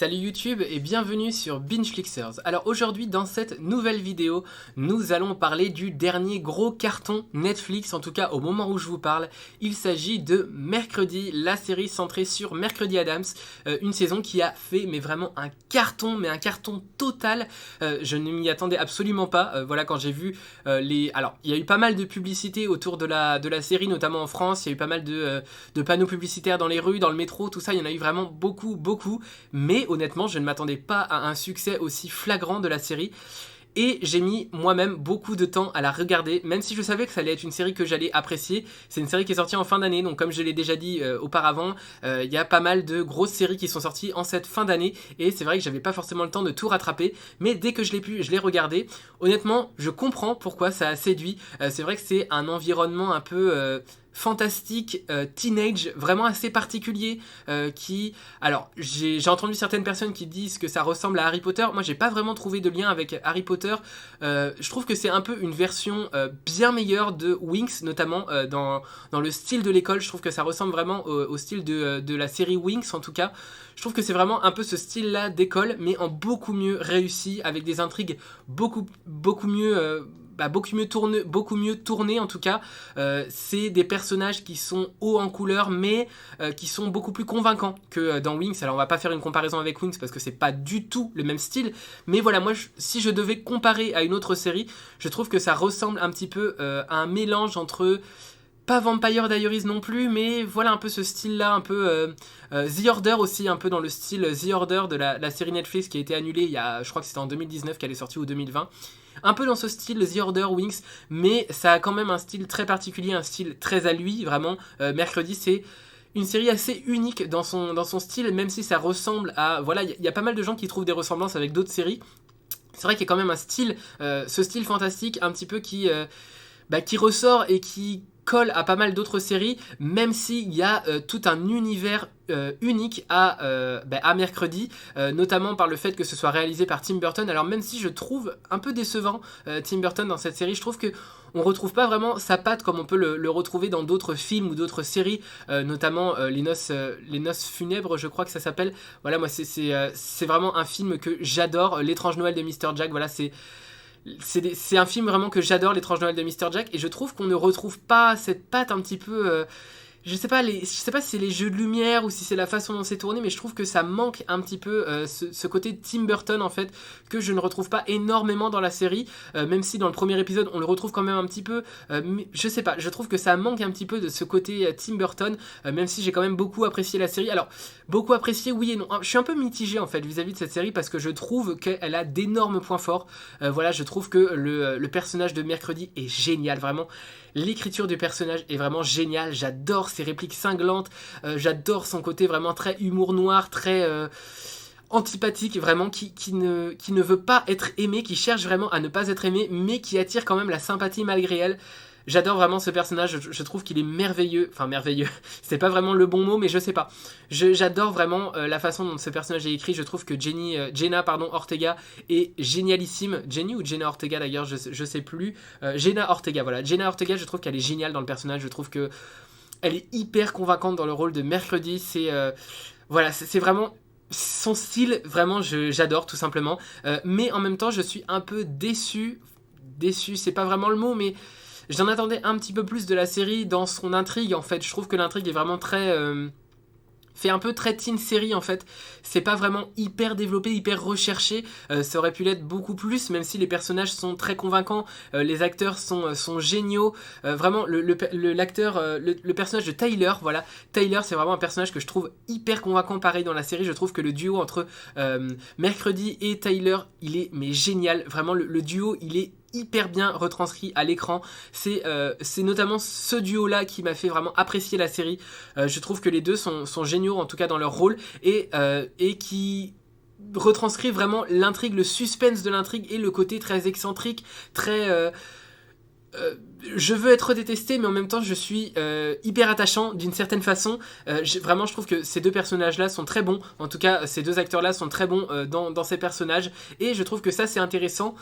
Salut YouTube et bienvenue sur BingeFlixers. Alors aujourd'hui dans cette nouvelle vidéo, nous allons parler du dernier gros carton Netflix, en tout cas au moment où je vous parle. Il s'agit de Mercredi, la série centrée sur Mercredi Addams, une saison qui a fait mais vraiment un carton total. Je ne m'y attendais absolument pas. Voilà, quand j'ai vu les... Alors il y a eu pas mal de publicité autour de la série, notamment en France. Il y a eu pas mal de panneaux publicitaires dans les rues, dans le métro, tout ça. Il y en a eu vraiment beaucoup. Mais honnêtement, je ne m'attendais pas à un succès aussi flagrant de la série. Et j'ai mis moi-même beaucoup de temps à la regarder, même si je savais que ça allait être une série que j'allais apprécier. C'est une série qui est sortie en fin d'année, donc comme je l'ai déjà dit auparavant, il y a pas mal de grosses séries qui sont sorties en cette fin d'année. Et c'est vrai que j'avais pas forcément le temps de tout rattraper, mais dès que je l'ai pu, je l'ai regardé. Honnêtement, je comprends pourquoi ça a séduit. C'est vrai que c'est un environnement un peu... fantastique, teenage, vraiment assez particulier, qui... Alors, j'ai entendu certaines personnes qui disent que ça ressemble à Harry Potter. Moi, j'ai pas vraiment trouvé de lien avec Harry Potter. Je trouve que c'est un peu une version bien meilleure de Winx, notamment dans le style de l'école. Je trouve que ça ressemble vraiment au style de la série Winx, en tout cas. Je trouve que c'est vraiment un peu ce style-là d'école, mais en beaucoup mieux réussi, avec des intrigues beaucoup mieux... beaucoup mieux tourné en tout cas. C'est des personnages qui sont hauts en couleur, mais qui sont beaucoup plus convaincants que dans Winx. Alors on va pas faire une comparaison avec Winx parce que c'est pas du tout le même style, mais voilà, moi si je devais comparer à une autre série, je trouve que ça ressemble un petit peu à un mélange entre... Pas Vampire Diaries non plus, mais voilà un peu ce style-là, un peu The Order aussi, un peu dans le style The Order de la série Netflix qui a été annulée il y a, je crois que c'était en 2019 qu'elle est sortie, ou 2020. Un peu dans ce style The Order, Winx, mais ça a quand même un style très particulier, un style très à lui, vraiment. Mercredi, c'est une série assez unique dans son style, même si ça ressemble à... Voilà, il y a pas mal de gens qui trouvent des ressemblances avec d'autres séries. C'est vrai qu'il y a quand même un style, ce style fantastique, un petit peu qui ressort et qui colle à pas mal d'autres séries, même s'il y a tout un univers unique à Mercredi, notamment par le fait que ce soit réalisé par Tim Burton. Alors même si je trouve un peu décevant Tim Burton dans cette série, je trouve que on retrouve pas vraiment sa patte comme on peut le retrouver dans d'autres films ou d'autres séries, notamment les noces funèbres, je crois que ça s'appelle. Voilà, moi c'est vraiment un film que j'adore, L'étrange Noël de Mr. Jack. Voilà, c'est un film vraiment que j'adore, L'étrange Noël de Mr. Jack, et je trouve qu'on ne retrouve pas cette patte un petit peu... je sais pas si c'est les jeux de lumière ou si c'est la façon dont c'est tourné, mais je trouve que ça manque un petit peu ce côté Tim Burton en fait, que je ne retrouve pas énormément dans la série, même si dans le premier épisode on le retrouve quand même un petit peu, mais je sais pas, je trouve que ça manque un petit peu de ce côté Tim Burton, même si j'ai quand même beaucoup apprécié la série. Alors, beaucoup apprécié, oui et non. Je suis un peu mitigé en fait vis-à-vis de cette série parce que je trouve qu'elle a d'énormes points forts. Voilà, je trouve que le personnage de Mercredi est génial, vraiment. L'écriture du personnage est vraiment géniale, j'adore ses répliques cinglantes, j'adore son côté vraiment très humour noir, très antipathique, vraiment, qui ne veut pas être aimé, qui cherche vraiment à ne pas être aimé, mais qui attire quand même la sympathie malgré elle. J'adore vraiment ce personnage, je trouve qu'il est merveilleux, enfin merveilleux, c'est pas vraiment le bon mot, mais je sais pas. J'adore vraiment la façon dont ce personnage est écrit, je trouve que Jenna Ortega est génialissime. Jenny ou Jenna Ortega d'ailleurs, je sais plus. Jenna Ortega, voilà. Jenna Ortega, je trouve qu'elle est géniale dans le personnage, je trouve que elle est hyper convaincante dans le rôle de Mercredi, voilà, c'est vraiment... Son style, vraiment, j'adore tout simplement. Mais en même temps, je suis un peu déçu. Déçu, c'est pas vraiment le mot, mais... J'en attendais un petit peu plus de la série dans son intrigue en fait. Je trouve que l'intrigue est vraiment très... fait un peu très teen série en fait. C'est pas vraiment hyper développé, hyper recherché. Ça aurait pu l'être beaucoup plus, même si les personnages sont très convaincants. Les acteurs sont géniaux. Vraiment, l'acteur, le personnage de Tyler, voilà. Tyler, c'est vraiment un personnage que je trouve hyper convaincant pareil dans la série. Je trouve que le duo entre Mercredi et Tyler, il est mais génial. Vraiment, le duo, il est hyper bien retranscrit à l'écran. C'est notamment ce duo-là qui m'a fait vraiment apprécier la série. Je trouve que les deux sont géniaux, en tout cas dans leur rôle, et qui retranscrit vraiment l'intrigue, le suspense de l'intrigue et le côté très excentrique, très... je veux être détesté, mais en même temps je suis hyper attachant d'une certaine façon. Vraiment, je trouve que ces deux personnages-là sont très bons. En tout cas, ces deux acteurs-là sont très bons dans ces personnages, et je trouve que ça c'est intéressant.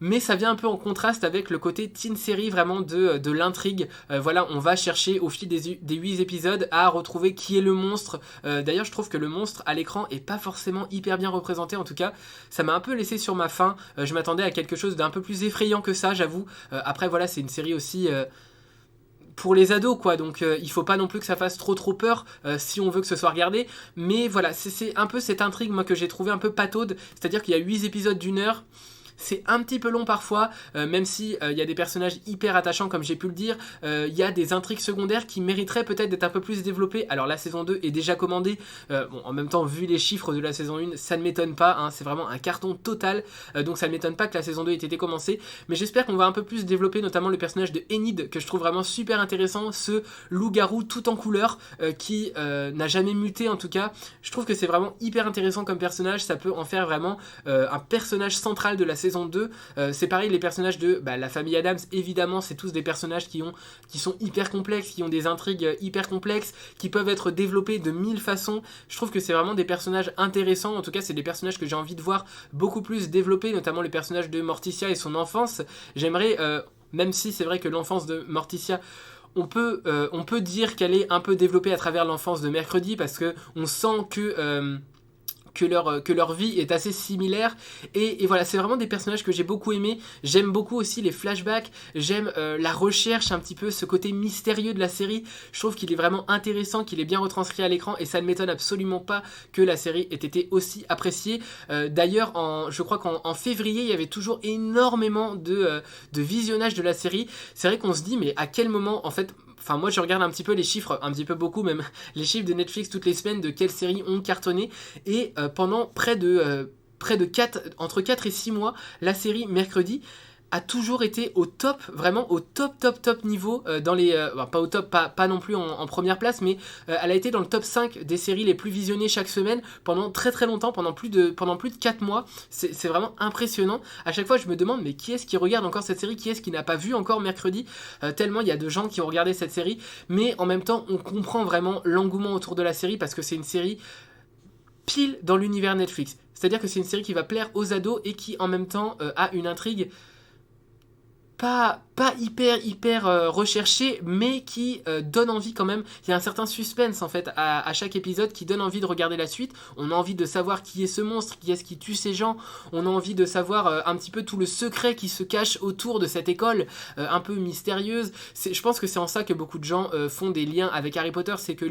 mais ça vient un peu en contraste avec le côté teen série vraiment de l'intrigue. Voilà, on va chercher au fil des 8 épisodes à retrouver qui est le monstre. D'ailleurs, je trouve que le monstre à l'écran est pas forcément hyper bien représenté, en tout cas, ça m'a un peu laissé sur ma faim. Je m'attendais à quelque chose d'un peu plus effrayant que ça, j'avoue. Après, voilà, c'est une série aussi pour les ados, quoi, donc il faut pas non plus que ça fasse trop peur si on veut que ce soit regardé, mais voilà, c'est un peu cette intrigue, moi, que j'ai trouvé un peu pataude, c'est-à-dire qu'il y a 8 épisodes d'1 heure. C'est un petit peu long parfois, même si il y a des personnages hyper attachants comme j'ai pu le dire, il y a des intrigues secondaires qui mériteraient peut-être d'être un peu plus développées. Alors la saison 2 est déjà commandée, bon, en même temps vu les chiffres de la saison 1, ça ne m'étonne pas, hein, c'est vraiment un carton total, donc ça ne m'étonne pas que la saison 2 ait été commencée, mais j'espère qu'on va un peu plus développer notamment le personnage de Enid, que je trouve vraiment super intéressant, ce loup-garou tout en couleur, qui n'a jamais muté en tout cas. Je trouve que c'est vraiment hyper intéressant comme personnage, ça peut en faire vraiment un personnage central de la saison 2. C'est pareil, les personnages de la famille Addams, évidemment, c'est tous des personnages qui sont hyper complexes, qui ont des intrigues hyper complexes, qui peuvent être développés de 1000 façons. Je trouve que c'est vraiment des personnages intéressants, en tout cas c'est des personnages que j'ai envie de voir beaucoup plus développés, notamment le personnage de Morticia et son enfance. J'aimerais, même si c'est vrai que l'enfance de Morticia, on peut dire qu'elle est un peu développée à travers l'enfance de Mercredi, parce que on sent que leur vie est assez similaire, et voilà, c'est vraiment des personnages que j'ai beaucoup aimés. J'aime beaucoup aussi les flashbacks, j'aime la recherche, un petit peu ce côté mystérieux de la série. Je trouve qu'il est vraiment intéressant, qu'il est bien retranscrit à l'écran, et ça ne m'étonne absolument pas que la série ait été aussi appréciée. D'ailleurs, je crois qu'en février, il y avait toujours énormément de visionnage de la série. C'est vrai qu'on se dit, mais à quel moment, en fait... Enfin, moi, je regarde un petit peu les chiffres, un petit peu beaucoup même, les chiffres de Netflix toutes les semaines de quelles séries ont cartonné. Et pendant entre 4 et 6 mois, la série Mercredi a toujours été au top, vraiment au top niveau dans les... pas au top, pas non plus en première place, mais elle a été dans le top 5 des séries les plus visionnées chaque semaine pendant très longtemps, pendant plus de 4 mois. C'est vraiment impressionnant. À chaque fois, je me demande, mais qui est-ce qui regarde encore cette série? Qui est-ce qui n'a pas vu encore Mercredi? Tellement il y a de gens qui ont regardé cette série, mais en même temps, on comprend vraiment l'engouement autour de la série, parce que c'est une série pile dans l'univers Netflix. C'est-à-dire que c'est une série qui va plaire aux ados et qui, en même temps, a une intrigue pas hyper recherché, mais qui donne envie quand même. Il y a un certain suspense en fait à chaque épisode qui donne envie de regarder la suite. On a envie de savoir qui est ce monstre, qui est-ce qui tue ces gens. On a envie de savoir un petit peu tout le secret qui se cache autour de cette école un peu mystérieuse. Je pense que c'est en ça que beaucoup de gens font des liens avec Harry Potter, c'est que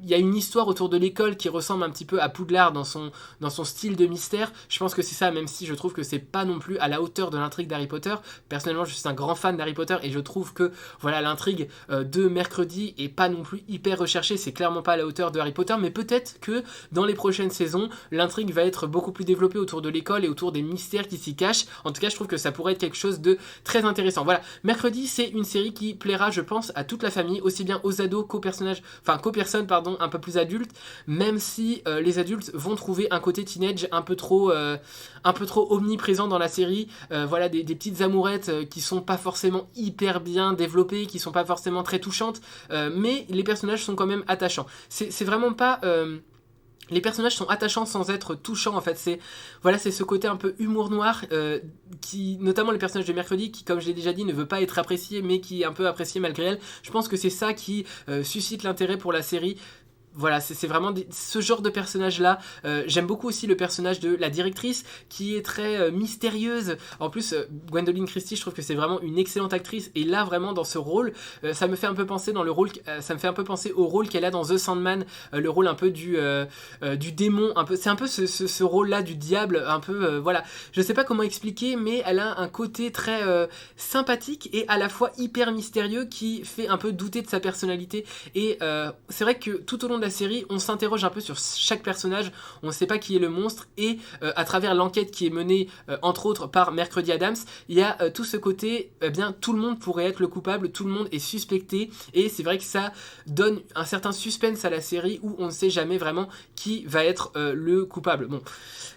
il y a une histoire autour de l'école qui ressemble un petit peu à Poudlard dans son style de mystère. Je pense que c'est ça, même si je trouve que c'est pas non plus à la hauteur de l'intrigue d'Harry Potter. Personnellement, je suis un grand fan d'Harry Potter et je trouve que voilà, l'intrigue de Mercredi est pas non plus hyper recherchée. C'est clairement pas à la hauteur de Harry Potter, mais peut-être que dans les prochaines saisons, l'intrigue va être beaucoup plus développée autour de l'école et autour des mystères qui s'y cachent. En tout cas, je trouve que ça pourrait être quelque chose de très intéressant. Voilà, Mercredi, c'est une série qui plaira, je pense, à toute la famille, aussi bien aux ados qu'aux personnes, un peu plus adultes, même si les adultes vont trouver un côté teenage un peu trop omniprésent dans la série. Voilà, des petites amourettes qui sont pas forcément hyper bien développées, qui sont pas forcément très touchantes, mais les personnages sont quand même attachants. C'est vraiment pas... Les personnages sont attachants sans être touchants, en fait. C'est ce côté un peu humour noir, qui, notamment le personnage de Mercredi, qui, comme je l'ai déjà dit, ne veut pas être apprécié, mais qui est un peu apprécié malgré elle. Je pense que c'est ça qui suscite l'intérêt pour la série. Voilà, c'est vraiment ce genre de personnage-là. J'aime beaucoup aussi le personnage de la directrice, qui est très mystérieuse. En plus, Gwendoline Christie, je trouve que c'est vraiment une excellente actrice. Et là, vraiment, dans ce rôle, ça me fait un peu penser au rôle qu'elle a dans The Sandman, le rôle un peu du démon. C'est un peu ce rôle-là du diable, un peu, voilà. Je sais pas comment expliquer, mais elle a un côté très sympathique et à la fois hyper mystérieux qui fait un peu douter de sa personnalité. Et c'est vrai que tout au long de la série, on s'interroge un peu sur chaque personnage, on ne sait pas qui est le monstre, et à travers l'enquête qui est menée entre autres par Mercredi Addams, il y a tout ce côté, bien tout le monde pourrait être le coupable, tout le monde est suspecté, et c'est vrai que ça donne un certain suspense à la série où on ne sait jamais vraiment qui va être le coupable. Bon,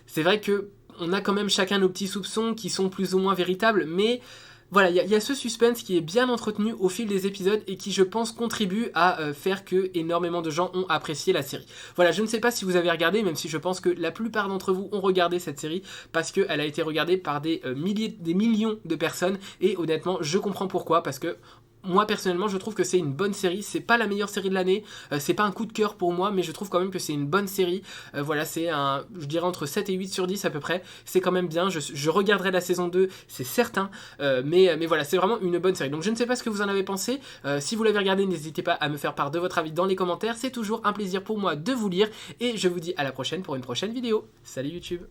c'est vrai que on a quand même chacun nos petits soupçons qui sont plus ou moins véritables, mais Voilà, il y a ce suspense qui est bien entretenu au fil des épisodes et qui, je pense, contribue à faire que énormément de gens ont apprécié la série. Voilà, je ne sais pas si vous avez regardé, même si je pense que la plupart d'entre vous ont regardé cette série parce qu'elle a été regardée par des millions de personnes et honnêtement, je comprends pourquoi, parce que moi personnellement je trouve que c'est une bonne série, c'est pas la meilleure série de l'année, c'est pas un coup de cœur pour moi, mais je trouve quand même que c'est une bonne série. Voilà, c'est un, je dirais entre 7 et 8 sur 10 à peu près, c'est quand même bien, je regarderai la saison 2, c'est certain, mais voilà, c'est vraiment une bonne série. Donc je ne sais pas ce que vous en avez pensé, si vous l'avez regardé, n'hésitez pas à me faire part de votre avis dans les commentaires, c'est toujours un plaisir pour moi de vous lire, et je vous dis à la prochaine pour une prochaine vidéo. Salut YouTube!